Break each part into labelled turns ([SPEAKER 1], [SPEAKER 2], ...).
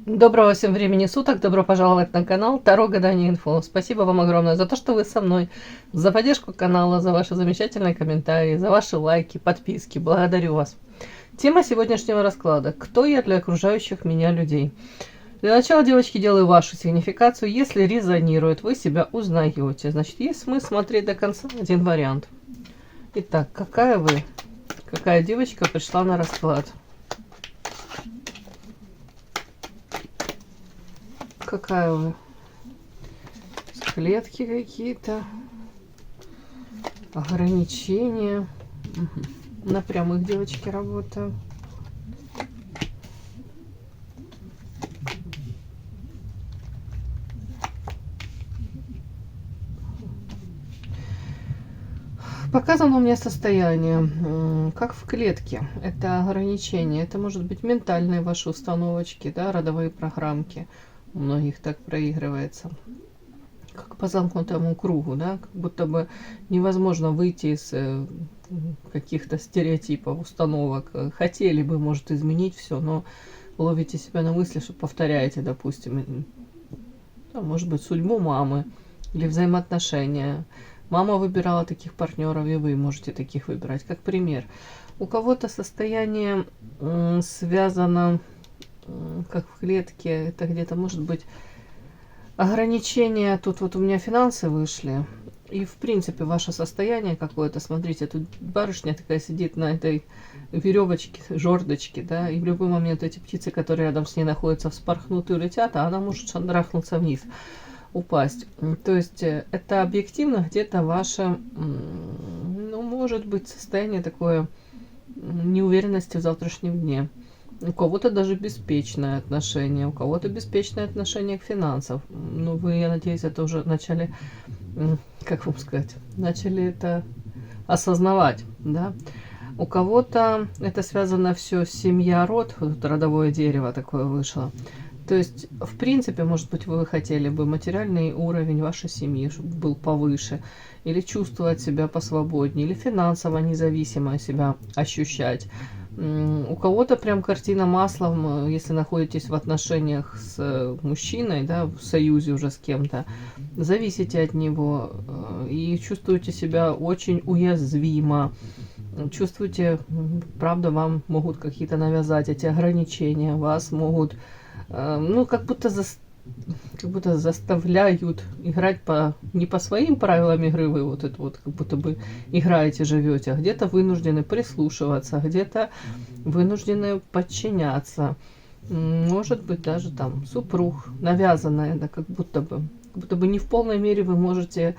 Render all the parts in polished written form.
[SPEAKER 1] Доброго всем времени суток, добро пожаловать на канал Таро Гадание Инфо. Спасибо вам огромное за то, что вы со мной, за поддержку канала, за ваши замечательные комментарии, за ваши лайки, подписки. Благодарю вас. Тема сегодняшнего расклада: кто я для окружающих меня людей? Для начала, девочки, делаю вашу сигнификацию. Если резонирует, вы себя узнаете. Значит, есть смысл смотреть до конца. Один вариант. Итак, какая девочка пришла на расклад? Какая вы? Клетки какие-то, ограничения. Угу. На прямых, девочки, работаю. Показано у меня состояние, как в клетке. Это ограничения, это может быть ментальные ваши установочки, да, родовые программки. У многих так проигрывается. Как по замкнутому кругу, да, как будто бы невозможно выйти из каких-то стереотипов, установок. Хотели бы, может, изменить все, но ловите себя на мысли, что повторяете, допустим, может быть, судьбу мамы или взаимоотношения. Мама выбирала таких партнеров, и вы можете таких выбирать. Как пример. У кого-то состояние связано, как в клетке, это где-то может быть ограничения. Тут вот у меня финансы вышли. И в принципе ваше состояние какое-то, смотрите, тут барышня такая сидит на этой веревочке, жердочке, да, и в любой момент эти птицы, которые рядом с ней находятся, вспорхнут и улетят, а она может шандрахнуться вниз, упасть. То есть это объективно где-то ваше, ну, может быть, состояние такое неуверенности в завтрашнем дне. У кого-то даже беспечное отношение, у кого-то беспечное отношение к финансам. Ну, вы, я надеюсь, это уже начали, как вам сказать, начали это осознавать, да. У кого-то это связано все семья, род, вот родовое дерево такое вышло. То есть, в принципе, может быть, вы хотели бы материальный уровень вашей семьи, чтобы был повыше, или чувствовать себя посвободнее, или финансово независимо себя ощущать. У кого-то прям картина маслом, если находитесь в отношениях с мужчиной, да, в союзе уже с кем-то, зависите от него и чувствуете себя очень уязвимо. Чувствуете, правда, вам могут какие-то навязать эти ограничения, вас могут, ну, как будто заставляют играть не по своим правилам игры, вы вот это вот как будто бы играете, живете, а где-то вынуждены прислушиваться, где-то вынуждены подчиняться. Может быть, даже там супруг, навязанное, да, как будто бы не в полной мере вы можете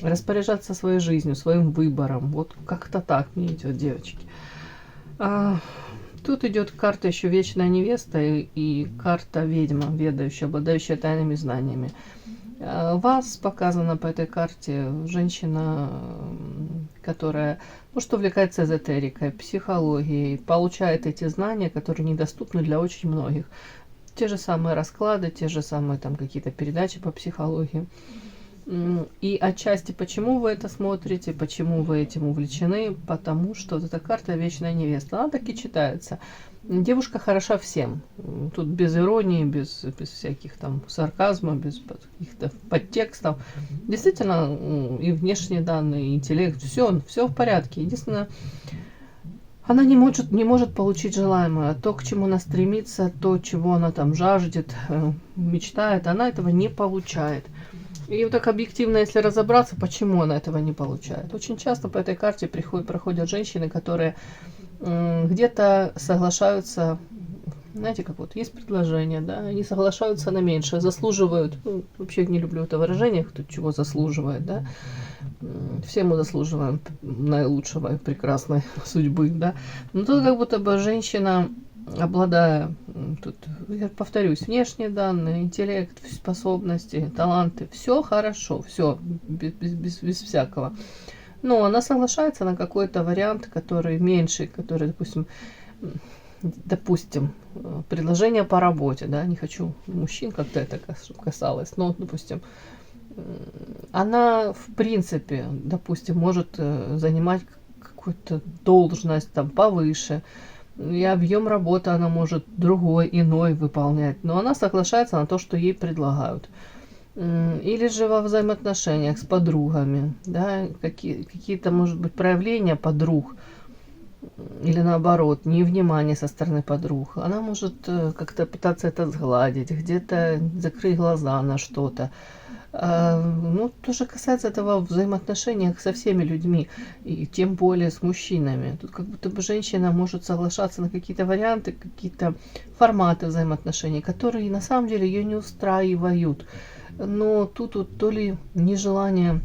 [SPEAKER 1] распоряжаться своей жизнью, своим выбором. Вот как-то так мне идет, девочки. Тут идет карта еще Вечная Невеста и карта Ведьма, ведающая, обладающая тайными знаниями. Вас показана по этой карте женщина, которая, ну, что увлекается эзотерикой, психологией, получает эти знания, которые недоступны для очень многих. Те же самые расклады, те же самые там какие-то передачи по психологии. И отчасти почему вы это смотрите, почему вы этим увлечены, потому что вот эта карта Вечная Невеста, она так и читается. Девушка хороша всем. Тут без иронии, без всяких там сарказма, без каких-то подтекстов. Действительно, и внешние данные, и интеллект, все в порядке. Единственное, она не может получить желаемое. То, к чему она стремится, то, чего она там жаждет, мечтает, она этого не получает. И вот так объективно, если разобраться, почему она этого не получает. Очень часто по этой карте проходят женщины, которые где-то соглашаются, знаете, как вот есть предложение, да, они соглашаются на меньшее, заслуживают, ну, вообще не люблю это выражение, кто чего заслуживает, да, все мы заслуживаем наилучшего и прекрасной судьбы, да, но тут как будто бы женщина, обладая, тут, я повторюсь, внешние данные, интеллект, способности, таланты, все хорошо, все без всякого. Но она соглашается на какой-то вариант, который меньший, который, допустим, предложение по работе, да, не хочу мужчин как-то это касалось, но, допустим, она, в принципе, допустим, может занимать какую-то должность там повыше, и объем работы она может другой, иной выполнять, но она соглашается на то, что ей предлагают. Или же во взаимоотношениях с подругами, да, какие-то, может быть, проявления подруг, или наоборот, невнимание со стороны подруг. Она может как-то пытаться это сгладить, где-то закрыть глаза на что-то. Ну, то же касается этого в взаимоотношениях со всеми людьми, и тем более с мужчинами. Тут как будто бы женщина может соглашаться на какие-то варианты, какие-то форматы взаимоотношений, которые на самом деле ее не устраивают. Но тут вот то ли нежелание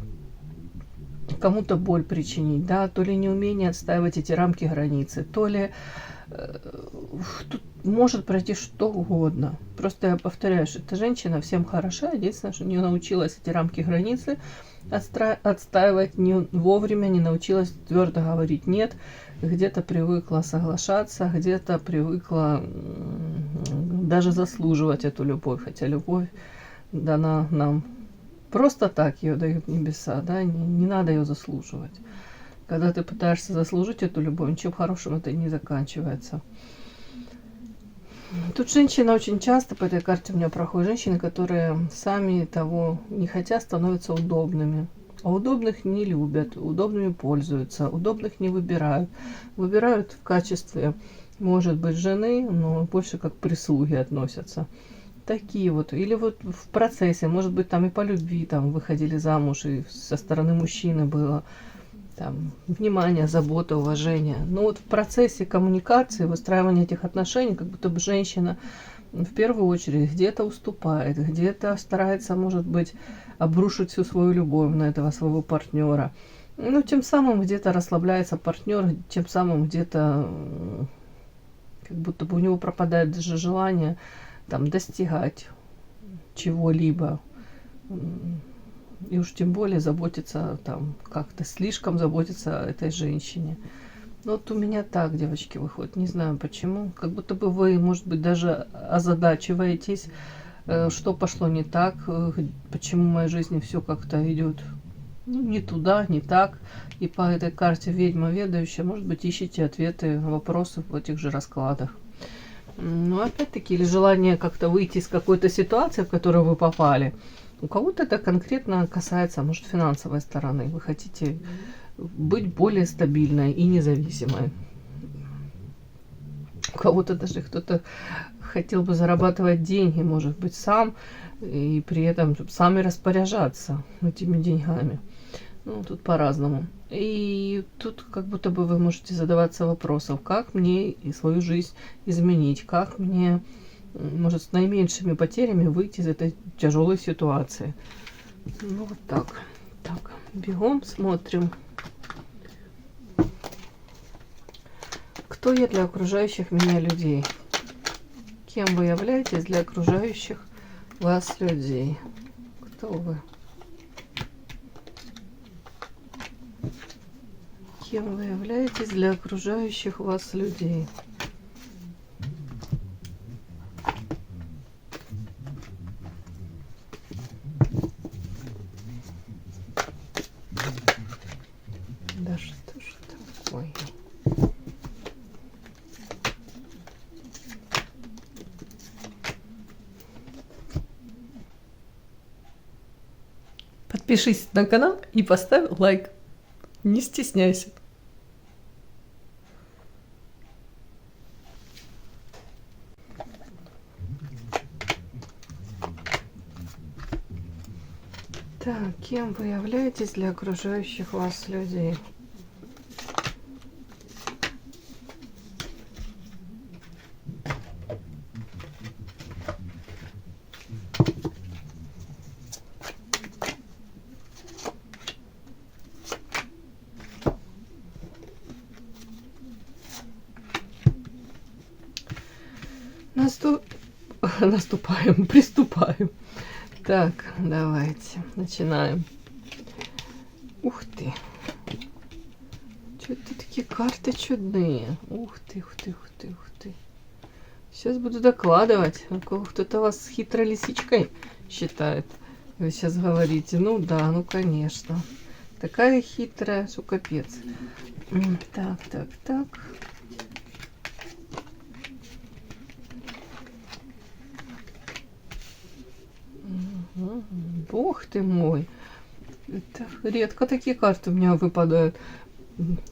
[SPEAKER 1] кому-то боль причинить, да, то ли неумение отстаивать эти рамки, границы, то ли тут может пройти что угодно. Просто я повторяю, что эта женщина всем хороша, единственное, что не научилась эти рамки, границы отстаивать не вовремя, не научилась твердо говорить нет, где-то привыкла соглашаться, где-то привыкла даже заслуживать эту любовь, хотя любовь дана нам просто так, ее дают небеса, да, не надо ее заслуживать. Когда ты пытаешься заслужить эту любовь, ничем хорошим это не заканчивается. Тут женщина очень часто по этой карте у меня проходят женщины, которые сами того не хотят, становятся удобными. А удобных не любят, удобными пользуются, удобных не выбирают. Выбирают в качестве, может быть, жены, но больше как прислуги относятся. Такие вот. Или вот в процессе, может быть, там и по любви там выходили замуж, и со стороны мужчины было там внимание, забота, уважение. Но вот в процессе коммуникации, выстраивания этих отношений, как будто бы женщина в первую очередь где-то уступает, где-то старается, может быть, обрушить всю свою любовь на этого своего партнера. Ну, тем самым где-то расслабляется партнер, тем самым где-то как будто бы у него пропадает даже желание там достигать чего-либо. И уж тем более заботиться там, как-то слишком заботиться о этой женщине. Ну, вот у меня так, девочки, выходит. Не знаю почему. Как будто бы вы, может быть, даже озадачиваетесь, что пошло не так, почему в моей жизни все как-то идет не туда, не так. И по этой карте ведьма ведающая, может быть, ищете ответы на вопросы в этих же раскладах. Ну, опять-таки, или желание как-то выйти из какой-то ситуации, в которую вы попали. У кого-то это конкретно касается, может, финансовой стороны. Вы хотите быть более стабильной и независимой. У кого-то даже кто-то хотел бы зарабатывать деньги, может быть, сам, и при этом сами распоряжаться этими деньгами. Ну, тут по-разному. И тут как будто бы вы можете задаваться вопросом, как мне и свою жизнь изменить, как мне, может, с наименьшими потерями выйти из этой тяжелой ситуации. Ну, вот так. Так, бегом смотрим. Кто я для окружающих меня людей? Кем вы являетесь для окружающих вас людей? Кто вы? Кем вы являетесь для окружающих вас людей? Да что ж такое? Подпишись на канал и поставь лайк. Не стесняйся. Так, кем вы являетесь для окружающих вас людей? Наступаем, приступаем. Так, давайте, начинаем. Ух ты. Что-то такие карты чудные. Ух ты, ух ты, ух ты, ух ты. Сейчас буду докладывать. Кто-то вас хитрой лисичкой считает. Вы сейчас говорите. Ну да, ну конечно. Такая хитрая, что капец. Так, так, так. Бог ты мой. Это редко такие карты у меня выпадают.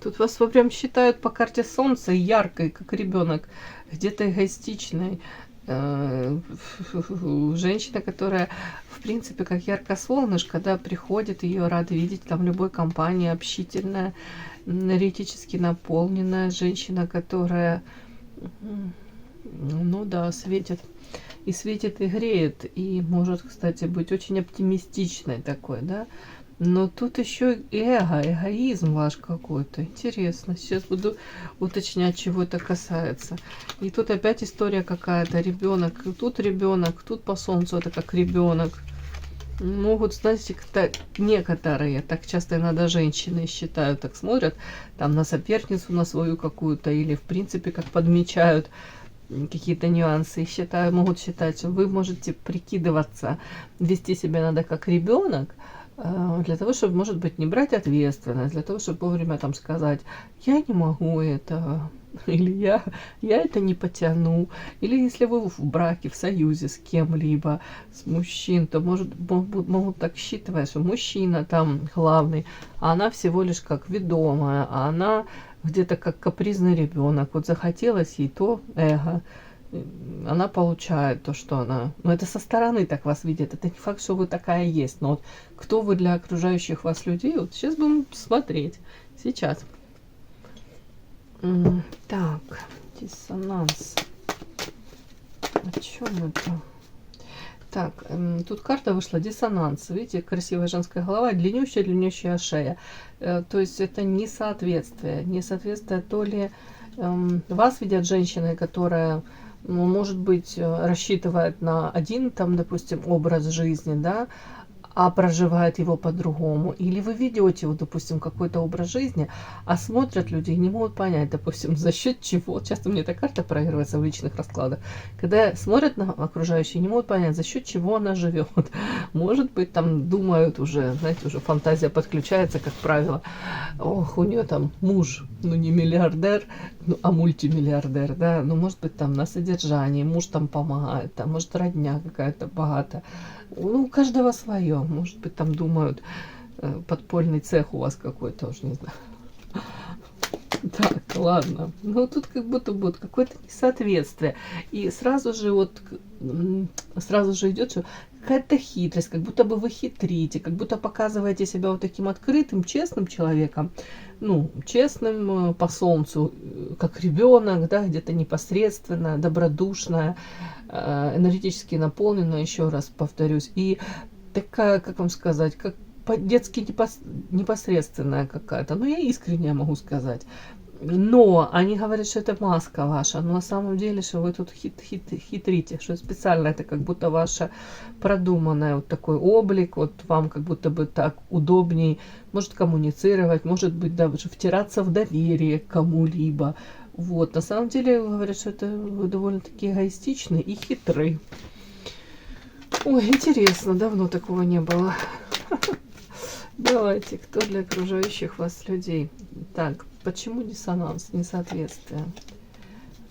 [SPEAKER 1] Тут вас прям считают по карте солнца яркой, как ребенок, где-то эгоистичной. Женщина, которая, в принципе, как яркое солнышко, да, приходит, ее рады видеть там в любой компании, общительная, энергетически наполненная женщина, которая, ну да, светит. И светит, и греет, и может, кстати, быть очень оптимистичной такой, да. Но тут еще эго, эгоизм ваш какой-то. Интересно. Сейчас буду уточнять, чего это касается. И тут опять история какая-то. Ребенок. Ребенок, тут по солнцу это как ребенок. Могут, знаете, некоторые, так часто иногда женщины считают, так смотрят, там на соперницу, на свою какую-то, или в принципе как подмечают какие-то нюансы, и могут считать, что вы можете прикидываться, вести себя надо как ребенок, для того, чтобы, может быть, не брать ответственность, для того, чтобы вовремя там сказать, я не могу этого, или я это не потяну, или если вы в браке, в союзе с кем-либо, с мужчин, то могут так считывать, что мужчина там главный, а она всего лишь как ведомая, а она где-то как капризный ребенок. Вот захотелось ей то эго, она получает то, что она... Но это со стороны так вас видят. Это не факт, что вы такая есть. Но вот кто вы для окружающих вас людей, вот сейчас будем смотреть. Сейчас. Так, диссонанс. О чем это? Так, тут карта вышла диссонанс. Видите, красивая женская голова, длиннющая шея. То есть это несоответствие. Несоответствие то ли вас видят женщиной, которая, может быть, рассчитывает на один, там, допустим, образ жизни, да, а проживает его по-другому. Или вы ведете, вот, допустим, какой-то образ жизни, а смотрят люди и не могут понять, допустим, за счет чего. Часто мне эта карта проигрывается в личных раскладах. Когда смотрят на окружающие, не могут понять, за счет чего она живет. Может быть, там думают уже, знаете, уже фантазия подключается, как правило. Ох, у нее там муж, ну не миллиардер, ну, а мультимиллиардер, да, ну, может быть, там на содержании, муж там помогает, там, может, родня какая-то богатая. Ну, у каждого свое. Может быть, там думают, подпольный цех у вас какой-то, уже не знаю. Так, ладно. Ну, тут как будто будет какое-то несоответствие. И сразу же вот, сразу же идет, что какая-то хитрость, как будто бы вы хитрите, как будто показываете себя вот таким открытым, честным человеком, ну, честным по солнцу, как ребенок, да, где-то непосредственно, добродушная, энергетически наполненная, еще раз повторюсь, и такая, как вам сказать, как по-детски непосредственная какая-то, ну, я искренне могу сказать. Но они говорят, что это маска ваша, но на самом деле, что вы тут хитрите, что специально это как будто ваша продуманная вот такой облик, вот вам как будто бы так удобней, может коммуницировать, может быть даже втираться в доверие к кому-либо. Вот, на самом деле говорят, что это вы довольно-таки эгоистичны и хитры. Ой, интересно, давно такого не было. Давайте, кто для окружающих вас людей? Так, почему диссонанс, несоответствие?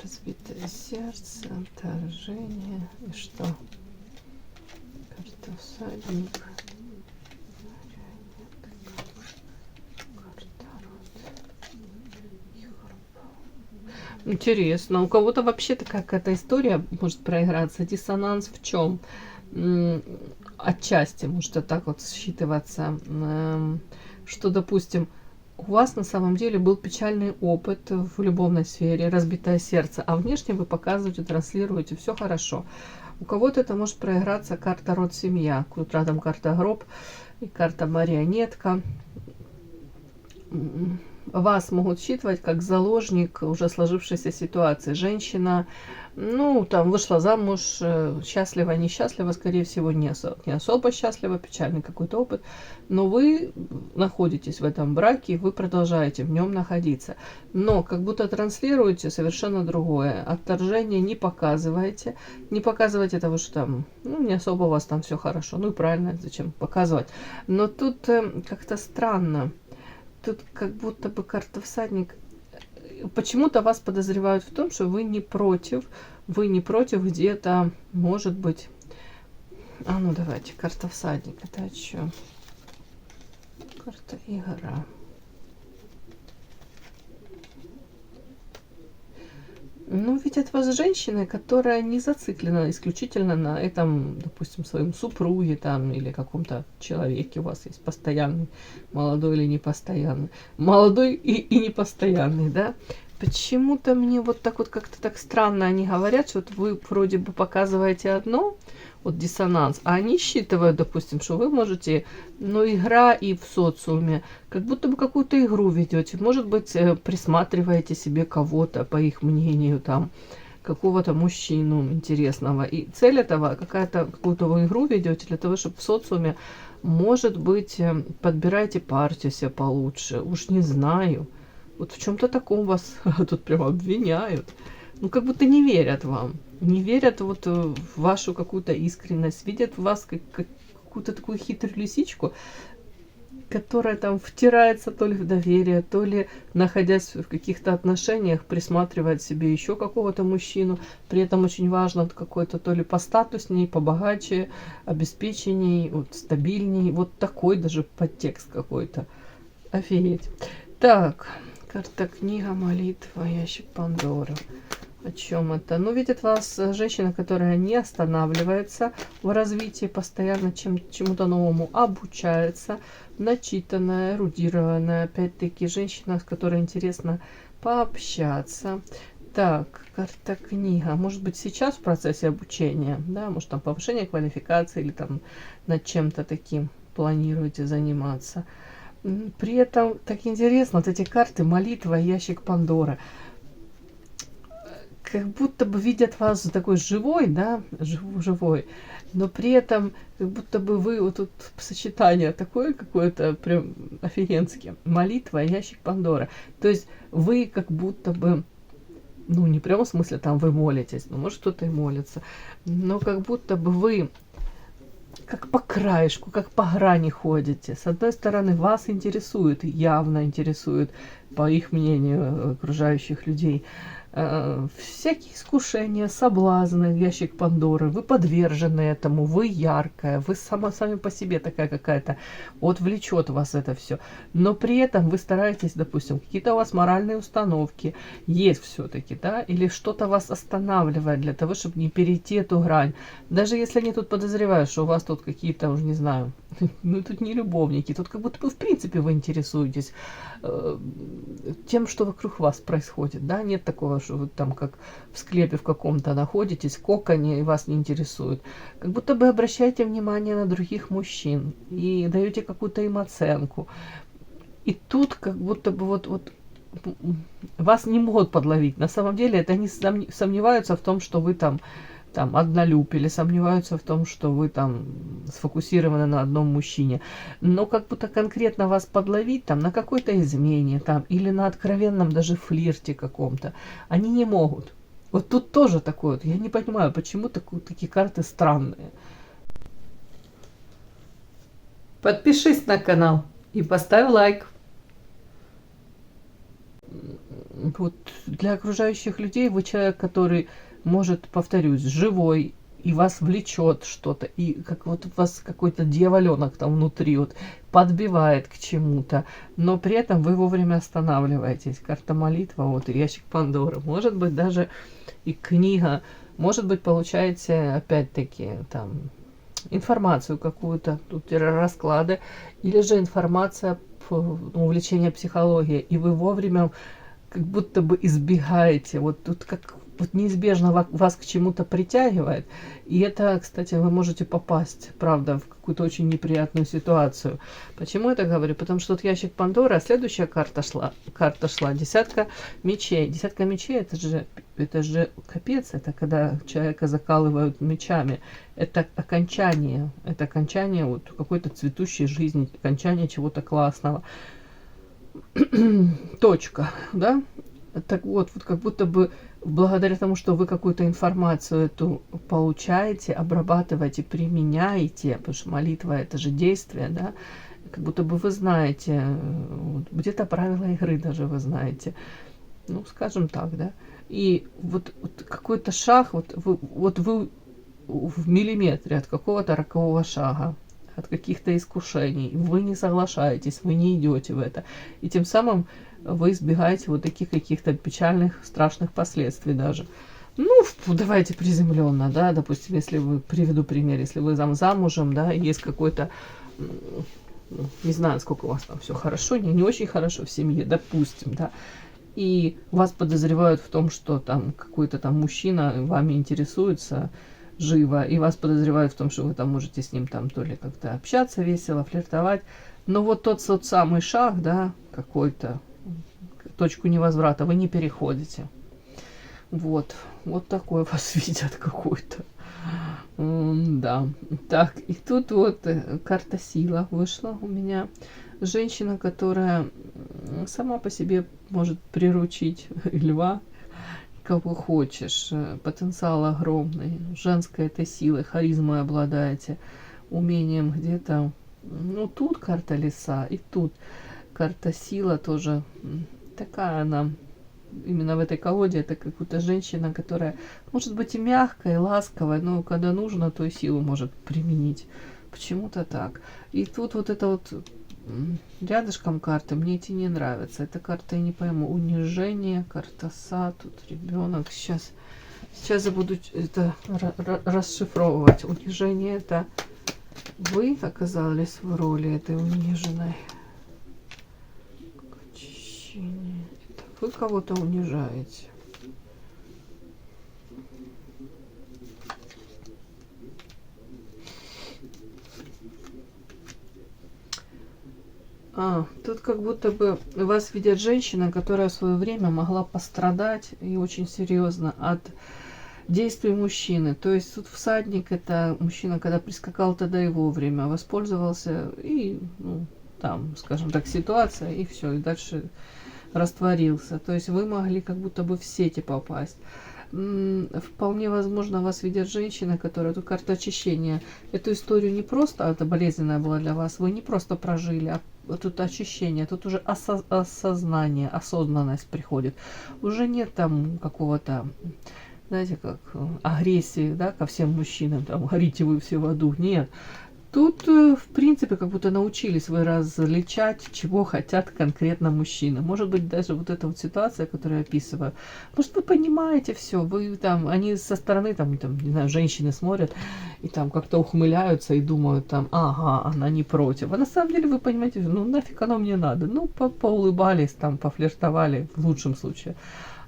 [SPEAKER 1] Разбитое сердце, отторжение. И что? Карта всадник. Интересно, у кого-то вообще такая какая-то история может проиграться. Диссонанс в чем? Отчасти может это так вот считываться, что, допустим, у вас на самом деле был печальный опыт в любовной сфере, разбитое сердце, а внешне вы показываете, транслируете, все хорошо. У кого-то это может проиграться карта род, семья, тут рядом карта гроб и карта марионетка. Вас могут считывать как заложник уже сложившейся ситуации. Женщина, ну, там, вышла замуж, счастлива, несчастлива, скорее всего, не особо счастлива, печальный какой-то опыт, но вы находитесь в этом браке, вы продолжаете в нем находиться, но как будто транслируете совершенно другое. Отторжение не показываете того, что там, ну, не особо у вас там все хорошо, ну и правильно, зачем показывать. Но тут как-то странно. Тут как будто бы карта всадник. Почему-то вас подозревают в том, что вы не против где-то, может быть, А ну давайте, карта всадник, это о чем? Карта игра. Ну, видят вас женщины, которая не зациклена исключительно на этом, допустим, своем супруге там или каком-то человеке у вас есть постоянный, молодой или непостоянный. Молодой и непостоянный, да? Почему-то мне вот так вот как-то так странно они говорят, что вот вы вроде бы показываете одно, вот диссонанс, а они считывают, допустим, что вы можете, ну, игра и в социуме, как будто бы какую-то игру ведете. Может быть, присматриваете себе кого-то, по их мнению, там, какого-то мужчину интересного. И цель этого, какую-то вы игру ведете для того, чтобы в социуме, может быть, подбираете партию себе получше. Уж не знаю. Вот в чем-то таком вас тут прямо обвиняют. Ну, как будто не верят вам. Не верят вот в вашу какую-то искренность. Видят в вас какую-то такую хитрую лисичку, которая там втирается то ли в доверие, то ли, находясь в каких-то отношениях, присматривает себе еще какого-то мужчину. При этом очень важно какой-то то ли постатусней, побогаче, обеспеченней, вот, стабильней. Вот такой даже подтекст какой-то. Офигеть. Так, карта книга, молитва, ящик Пандоры. О чем это? Ну, видит вас женщина, которая не останавливается в развитии, постоянно чему-то новому обучается, начитанная, эрудированная, опять-таки, женщина, с которой интересно пообщаться. Так, карта книга. Может быть, сейчас в процессе обучения, да, может, там повышение квалификации или там над чем-то таким планируете заниматься. При этом так интересно, вот эти карты, молитва, ящик Пандоры. Как будто бы видят вас такой живой, да, живой, но при этом как будто бы вы вот тут сочетание такое какое-то прям офигенское. Молитва и ящик Пандоры. То есть вы как будто бы, ну не прямо в смысле там вы молитесь, ну может кто-то и молится, но как будто бы вы как по краешку, как по грани ходите. С одной стороны, вас интересует, явно интересует, по их мнению, окружающих людей, всякие искушения, соблазны, ящик Пандоры. Вы подвержены этому, вы яркая, вы сами по себе такая какая-то, вот влечет вас это все. Но при этом вы стараетесь, допустим, какие-то у вас моральные установки есть все-таки, да, или что-то вас останавливает для того, чтобы не перейти эту грань. Даже если они тут подозревают, что у вас тут какие-то, уже не знаю, ну тут не любовники, тут как будто бы в принципе вы интересуетесь тем, что вокруг вас происходит, да, нет такого, что вы там как в склепе в каком-то находитесь, коконе, и вас не интересует. Как будто бы обращаете внимание на других мужчин и даете какую-то им оценку. И тут как будто бы вот вас не могут подловить. На самом деле это они сомневаются в том, что вы там однолюб, или сомневаются в том, что вы там сфокусированы на одном мужчине. Но как будто конкретно вас подловить там на какой-то измене там или на откровенном даже флирте каком-то они не могут. Вот тут тоже такое вот. Я не понимаю, почему такие карты странные. Подпишись на канал и поставь лайк. Вот для окружающих людей вы человек, который может, повторюсь, живой, и вас влечет что-то, и как вот у вас какой-то дьяволенок там внутри вот подбивает к чему-то, но при этом вы вовремя останавливаетесь. Карта молитва, вот, и ящик Пандоры. Может быть, даже и книга. Может быть, получаете, опять-таки, там, информацию какую-то, тут расклады, или же информация, увлечение психологией, и вы вовремя как будто бы избегаете. Вот тут как вот неизбежно вас к чему-то притягивает. И это, кстати, вы можете попасть, правда, в какую-то очень неприятную ситуацию. Почему я так говорю? Потому что тут ящик Пандоры, а следующая карта шла десятка мечей. Десятка мечей это же капец, это когда человека закалывают мечами. Это окончание вот какой-то цветущей жизни, окончание чего-то классного. Точка, да? Так вот как будто бы благодаря тому, что вы какую-то информацию эту получаете, обрабатываете, применяете, потому что молитва это же действие, да, как будто бы вы знаете, где-то правила игры даже вы знаете, ну, скажем так, да, и вот какой-то шаг, вот вы в миллиметре от какого-то рокового шага, от каких-то искушений. Вы не соглашаетесь, вы не идете в это. И тем самым вы избегаете вот таких каких-то печальных, страшных последствий даже. Ну, давайте приземленно, да, допустим, если вы, приведу пример, если вы замужем, да, есть какой-то, не знаю, сколько у вас там все хорошо, не очень хорошо в семье, допустим, да, и вас подозревают в том, что там какой-то там мужчина вами интересуется живо, и вас подозревают в том, что вы там можете с ним там то ли как-то общаться весело, флиртовать, но вот тот самый шаг, да, какой-то, точку невозврата вы не переходите. Вот такой вас видят какой-то. Да. Так, и тут вот карта сила вышла у меня. Женщина, которая сама по себе может приручить льва, кого хочешь. Потенциал огромный. Женской этой силой, харизмой обладаете. Умением где-то. Ну, тут карта леса, и тут карта сила тоже. Такая она. Именно в этой колоде это какая-то женщина, которая может быть и мягкая, и ласковая, но когда нужно, то и силу может применить. Почему-то так. И тут вот это вот рядышком карты, мне эти не нравятся. Эта карта, я не пойму, унижение, карта сад, тут ребенок. Сейчас я буду это расшифровывать. Унижение — это вы оказались в роли этой униженной. Очищение. Вы кого-то унижаете. Тут как будто бы вас видят женщина, которая в свое время могла пострадать и очень серьезно от действий мужчины. То есть тут всадник — это мужчина, когда прискакал тогда его время, воспользовался и, ну, там, скажем так, ситуация, и все, и дальше растворился. То есть вы могли как будто бы в сети попасть. Вполне возможно, вас видят женщины, которые... Тут карта очищения. Эту историю не просто, это болезненная была для вас, вы не просто прожили, а тут очищение, тут уже осознание, осознанность приходит. Уже нет там какого-то, знаете, как агрессии, да, ко всем мужчинам, там, горите вы все в аду. Нет. Тут, в принципе, как будто научились вы различать, чего хотят конкретно мужчины. Может быть, даже вот эта вот ситуация, которую я описываю, может, вы понимаете все, вы там, они со стороны, там, не знаю, женщины смотрят и там как-то ухмыляются и думают там, ага, она не против. А на самом деле вы понимаете, ну нафиг оно мне надо. Ну, поулыбались, там, пофлиртовали, в лучшем случае.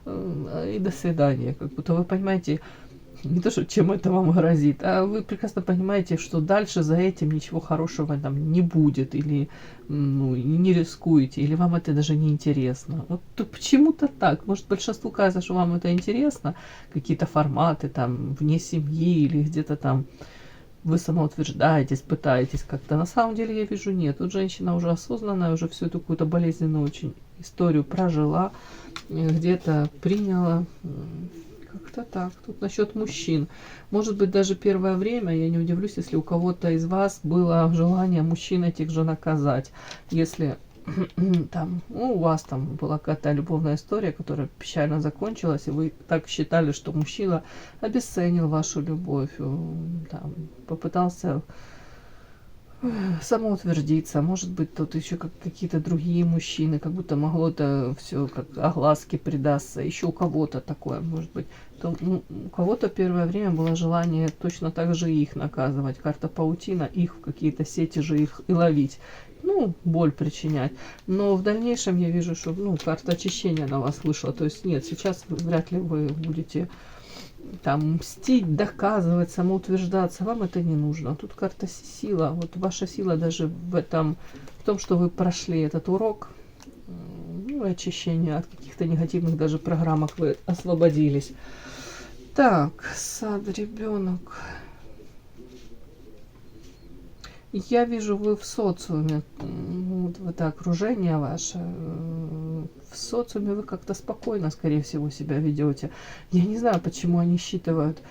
[SPEAKER 1] И до свидания. Как будто вы понимаете, не то, что чем это вам грозит, а вы прекрасно понимаете, что дальше за этим ничего хорошего там не будет, или ну, не рискуете, или вам это даже не интересно. Вот почему-то так. Может, большинству кажется, что вам это интересно, какие-то форматы там вне семьи или где-то там вы самоутверждаетесь, пытаетесь как-то. На самом деле я вижу, нет. Тут женщина уже осознанная, уже всю эту какую-то болезненную очень историю прожила, где-то приняла. Как-то так. Тут насчет мужчин. Может быть, даже первое время, я не удивлюсь, если у кого-то из вас было желание мужчин этих же наказать. Если там, ну, у вас там была какая-то любовная история, которая печально закончилась, и вы так считали, что мужчина обесценил вашу любовь, там, попытался самоутвердиться, может быть, тут еще какие-то другие мужчины, как будто могло это все как огласке придастся, еще у кого-то такое, может быть, то, у кого-то первое время было желание точно так же их наказывать, карта паутина, их в какие-то сети же их и ловить, ну, боль причинять, но в дальнейшем я вижу, что, ну, карта очищения на вас вышла, то есть нет, сейчас вряд ли вы будете там мстить, доказывать, самоутверждаться, вам это не нужно. Тут карта сила, вот ваша сила даже в этом, в том, что вы прошли этот урок, ну, очищение от каких-то негативных даже программок, вы освободились. Так, сад, ребенок. Я вижу, вы в социуме, вот это окружение ваше, в социуме вы как-то спокойно, скорее всего, себя ведете. Я не знаю, почему они считывают,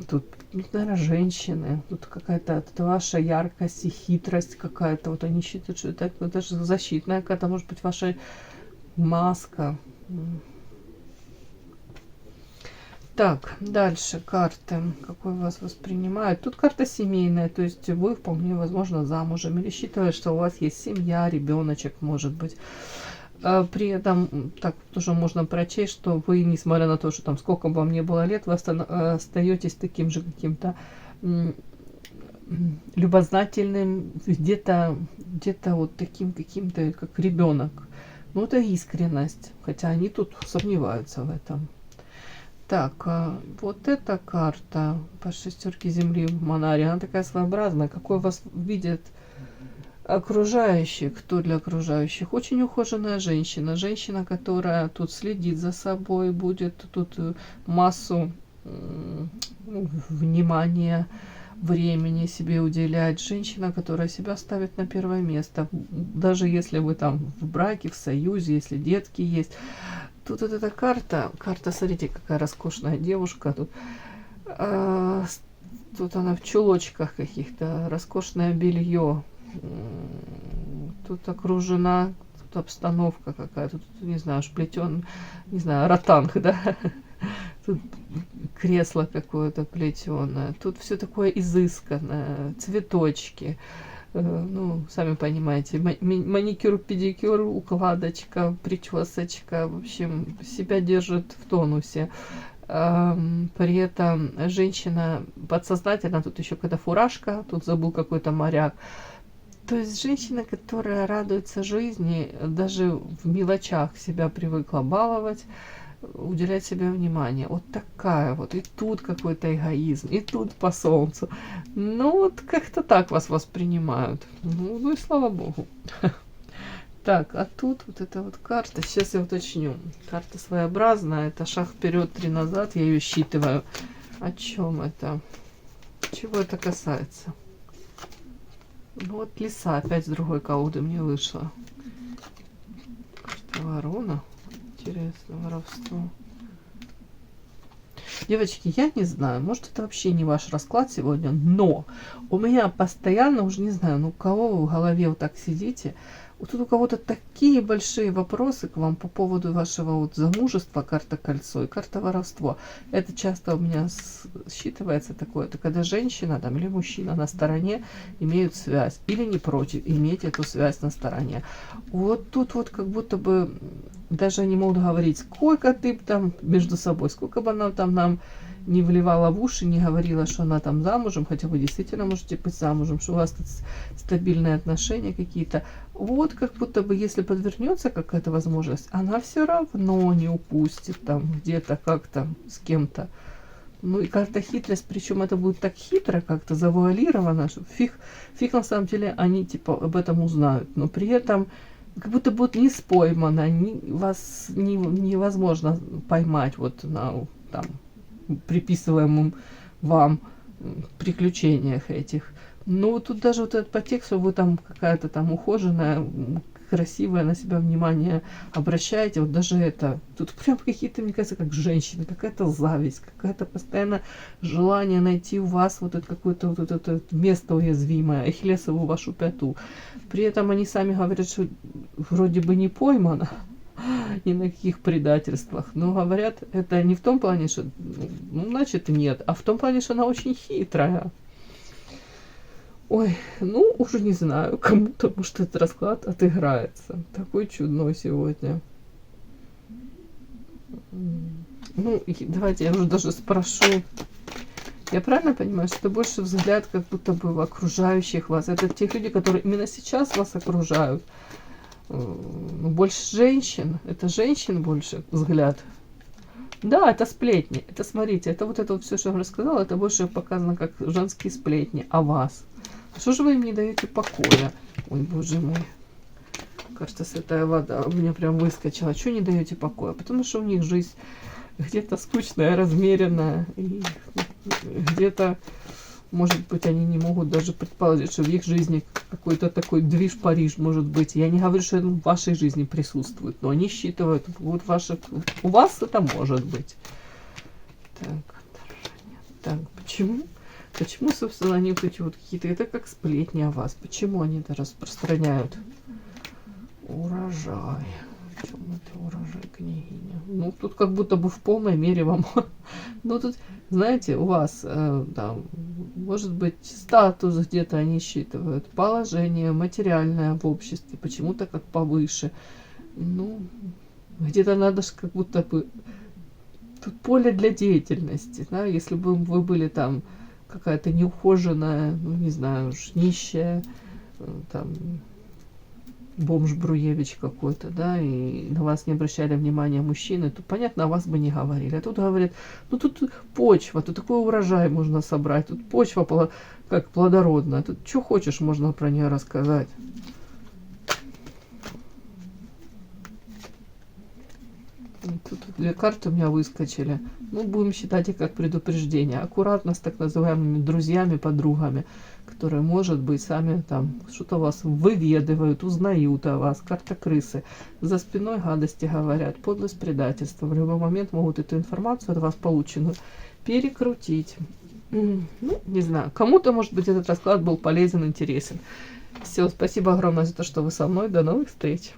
[SPEAKER 1] тут, наверное, женщины, тут какая-то ваша яркость и хитрость какая-то, вот они считают, что это даже защитная какая-то, может быть, ваша маска. Так, дальше карты. Какой вас воспринимают? Тут карта семейная, то есть вы вполне возможно замужем или считая, что у вас есть семья, ребеночек, может быть. При этом так тоже можно прочесть, что вы, несмотря на то, что там сколько бы вам не было лет, вы остаетесь таким же каким-то любознательным, где-то вот таким каким-то, как ребенок. Ну, это искренность, хотя они тут сомневаются в этом. Так, вот эта карта по шестерке земли в Монаре, она такая своеобразная, какой вас видят окружающие, кто для окружающих. Очень ухоженная женщина, женщина, которая тут следит за собой, будет тут массу внимания, времени себе уделять. Женщина, которая себя ставит на первое место, даже если вы там в браке, в союзе, если детки есть. Тут вот эта карта, смотрите, какая роскошная девушка, тут она в чулочках каких-то, роскошное белье, тут окружена, тут обстановка какая-то, тут, не знаю, плетен, не знаю, ротанг, да, тут кресло какое-то плетеное, тут все такое изысканное, цветочки, ну, сами понимаете, маникюр, педикюр, укладочка, причесочка, в общем, себя держит в тонусе. При этом женщина подсознательно, тут еще какая-то фуражка, тут забыл какой-то моряк. То есть женщина, которая радуется жизни, даже в мелочах себя привыкла баловать, уделять себе внимание. Вот такая вот. И тут какой-то эгоизм, и тут по солнцу. Ну, вот как-то так вас воспринимают. Ну и слава богу. Так, а тут вот эта вот карта. Сейчас я уточню. Карта своеобразная. Это шаг вперед, 3 назад. Я ее считываю. О чем это? Чего это касается? Ну, вот лиса опять с другой колоды мне вышла. Что, ворона? Интересно, воровство. Девочки, я не знаю, может это вообще не ваш расклад сегодня, но у меня постоянно, уже не знаю, ну у кого вы в голове вот так сидите, вот тут у кого-то такие большие вопросы к вам по поводу вашего вот замужества, карта кольцо и карта воровство. Это часто у меня считывается такое, это когда женщина там или мужчина на стороне имеют связь, или не против иметь эту связь на стороне. Вот тут вот как будто бы даже не могут говорить, сколько ты там между собой, сколько бы она там нам не вливала в уши, не говорила, что она там замужем, хотя вы действительно можете быть замужем, что у вас тут стабильные отношения какие-то. Вот как будто бы, если подвернется какая-то возможность, она все равно не упустит там где-то как-то с кем-то. Ну и карта хитрость, причем это будет так хитро, как-то завуалировано, что фиг на самом деле они типа об этом узнают, но при этом как будто будет не споймано, вас невозможно поймать вот на там приписываемым вам приключениях этих. Ну, тут даже вот этот подтекст, что вы там какая-то там ухоженная, красивая, на себя внимание обращаете, вот даже это, тут прям какие-то, мне кажется, как женщины, какая-то зависть, какая-то постоянно желание найти у вас вот это какое-то вот это место уязвимое, ахиллесову вашу пяту. При этом они сами говорят, что вроде бы не поймано, ни на каких предательствах. Но говорят, это не в том плане, что, ну, значит, нет, а в том плане, что она очень хитрая. Ой, ну, уже не знаю, кому-то, может, этот расклад отыграется. Такой чудной сегодня. Ну, давайте я уже даже спрошу. Я правильно понимаю, что это больше взгляд, как будто бы в окружающих вас? Это те люди, которые именно сейчас вас окружают. Больше женщин, это женщин больше взгляд. Да, это сплетни. Это, смотрите, это вот все, что я вам рассказала, это больше показано как женские сплетни о вас. Что же вы им не даете покоя? Ой, боже мой. Кажется, святая вода у меня прям выскочила. Что не даете покоя? Потому что у них жизнь где-то скучная, размеренная. И где-то, может быть, они не могут даже предположить, что в их жизни какой-то такой движ Париж может быть. Я не говорю, что это в вашей жизни присутствует, но они считывают, вот у вас это может быть. Так, почему? Почему, собственно, они вот эти вот какие-то, это как сплетни о вас? Почему они это распространяют? Урожай. В чем это урожай? княгиня. Ну, тут как будто бы в полной мере вам... Ну, тут, знаете, у вас там, может быть, статус где-то они считывают, положение материальное в обществе, почему-то как повыше. Ну, где-то надо же как будто бы... Тут поле для деятельности, да, если бы вы были там какая-то неухоженная, ну, не знаю, уж нищая, там, бомж-бруевич какой-то, да, и на вас не обращали внимания мужчины, то, понятно, о вас бы не говорили. А тут говорят, ну, тут почва, тут такой урожай можно собрать, тут почва как плодородная, тут что хочешь можно про нее рассказать. Тут две карты у меня выскочили. Ну, будем считать их как предупреждение. Аккуратно с так называемыми друзьями, подругами, которые, может быть, сами там что-то вас выведывают, узнают о вас. Карта крысы. За спиной гадости говорят. Подлость, предательство. В любой момент могут эту информацию от вас полученную перекрутить. Ну, не знаю. Кому-то, может быть, этот расклад был полезен, интересен. Все, спасибо огромное за то, что вы со мной. До новых встреч.